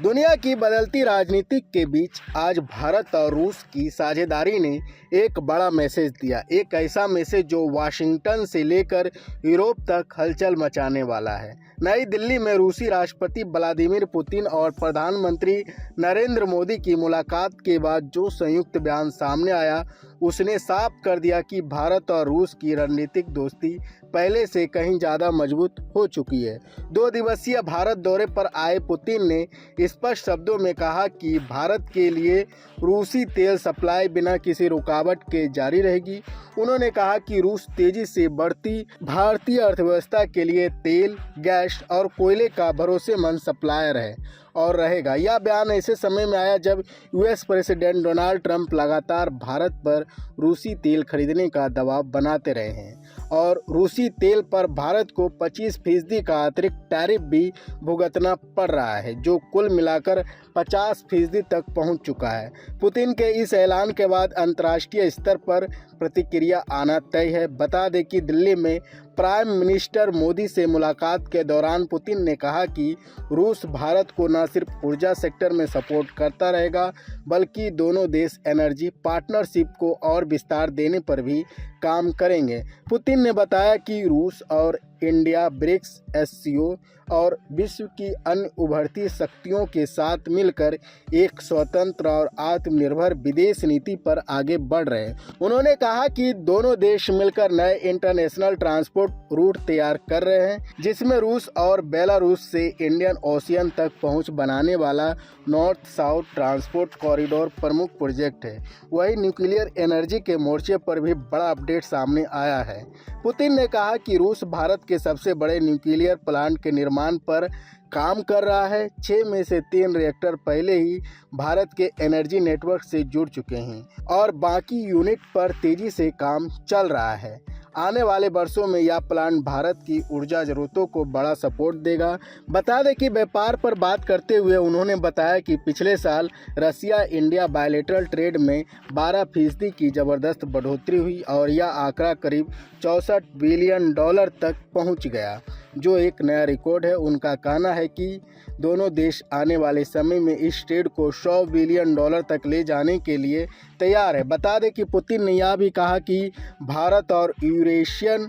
दुनिया की बदलती राजनीति के बीच आज भारत और रूस की साझेदारी ने एक बड़ा मैसेज दिया। एक ऐसा मैसेज जो वाशिंगटन से लेकर यूरोप तक हलचल मचाने वाला है। नई दिल्ली में रूसी राष्ट्रपति व्लादिमीर पुतिन और प्रधानमंत्री नरेंद्र मोदी की मुलाकात के बाद जो संयुक्त बयान सामने आया, उसने साफ कर दिया कि भारत और रूस की रणनीतिक दोस्ती पहले से कहीं ज़्यादा मजबूत हो चुकी है। 2 दिवसीय भारत दौरे पर आए पुतिन ने स्पष्ट शब्दों में कहा कि भारत के लिए रूसी तेल सप्लाई बिना किसी रुकावट के जारी रहेगी। उन्होंने कहा कि रूस तेजी से बढ़ती भारतीय अर्थव्यवस्था के लिए तेल, गैस और कोयले का भरोसेमंद सप्लायर है और रहेगा। यह बयान ऐसे समय में आया जब यूएस प्रेसिडेंट डोनाल्ड ट्रंप लगातार भारत पर रूसी तेल खरीदने का दबाव बनाते रहे हैं और रूसी तेल पर भारत को 25% का अतिरिक्त टैरिफ भी भुगतना पड़ रहा है, जो कुल मिलाकर 50% तक पहुंच चुका है। पुतिन के इस ऐलान के बाद अंतर्राष्ट्रीय स्तर पर प्रतिक्रिया आना तय है। बता दें कि दिल्ली में प्राइम मिनिस्टर मोदी से मुलाकात के दौरान पुतिन ने कहा कि रूस भारत को न सिर्फ ऊर्जा सेक्टर में सपोर्ट करता रहेगा, बल्कि दोनों देश एनर्जी पार्टनरशिप को और विस्तार देने पर भी काम करेंगे। पुतिन ने बताया कि रूस और इंडिया ब्रिक्स, एससीओ और विश्व की अन्य उभरती शक्तियों के साथ मिलकर एक स्वतंत्र और आत्मनिर्भर विदेश नीति पर आगे बढ़ रहे हैं। उन्होंने कहा कि दोनों देश मिलकर नए इंटरनेशनल ट्रांसपोर्ट रूट तैयार कर रहे हैं, जिसमें रूस और बेलारूस से इंडियन ओशियन तक पहुंच बनाने वाला नॉर्थ साउथ ट्रांसपोर्ट कॉरिडोर प्रमुख प्रोजेक्ट है। वहीं न्यूक्लियर एनर्जी के मोर्चे पर भी बड़ा अपडेट सामने आया है। पुतिन ने कहा कि रूस भारत के सबसे बड़े न्यूक्लियर प्लांट के निर्माण पर काम कर रहा है। 6 में से 3 रिएक्टर पहले ही भारत के एनर्जी नेटवर्क से जुड़ चुके हैं और बाकी यूनिट पर तेजी से काम चल रहा है। आने वाले वर्षों में यह प्लांट भारत की ऊर्जा जरूरतों को बड़ा सपोर्ट देगा। बता दें कि व्यापार पर बात करते हुए उन्होंने बताया कि पिछले साल रसिया इंडिया बायलैटरल ट्रेड में 12% की ज़बरदस्त बढ़ोतरी हुई और यह आंकड़ा करीब $64 बिलियन तक पहुंच गया, जो एक नया रिकॉर्ड है। उनका कहना है कि दोनों देश आने वाले समय में इस ट्रेड को $100 बिलियन तक ले जाने के लिए तैयार है। बता दें कि पुतिन ने यह भी कहा कि भारत और यूरेशियन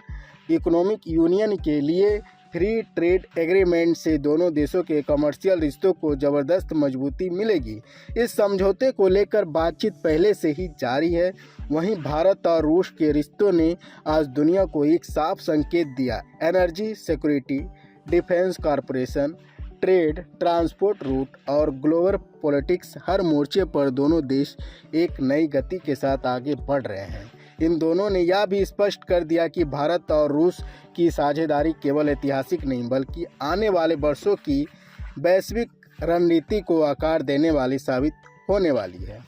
इकोनॉमिक यूनियन के लिए फ्री ट्रेड एग्रीमेंट से दोनों देशों के कमर्शियल रिश्तों को ज़बरदस्त मजबूती मिलेगी। इस समझौते को लेकर बातचीत पहले से ही जारी है। वहीं भारत और रूस के रिश्तों ने आज दुनिया को एक साफ संकेत दिया। Energy security, defence corporation, trade, transport route और ग्लोबल पॉलिटिक्स, हर मोर्चे पर दोनों देश एक नई गति के साथ आगे बढ़ रहे हैं। इन दोनों ने यह भी स्पष्ट कर दिया कि भारत और रूस की साझेदारी केवल ऐतिहासिक नहीं, बल्कि आने वाले वर्षों की वैश्विक रणनीति को आकार देने वाली साबित होने वाली है।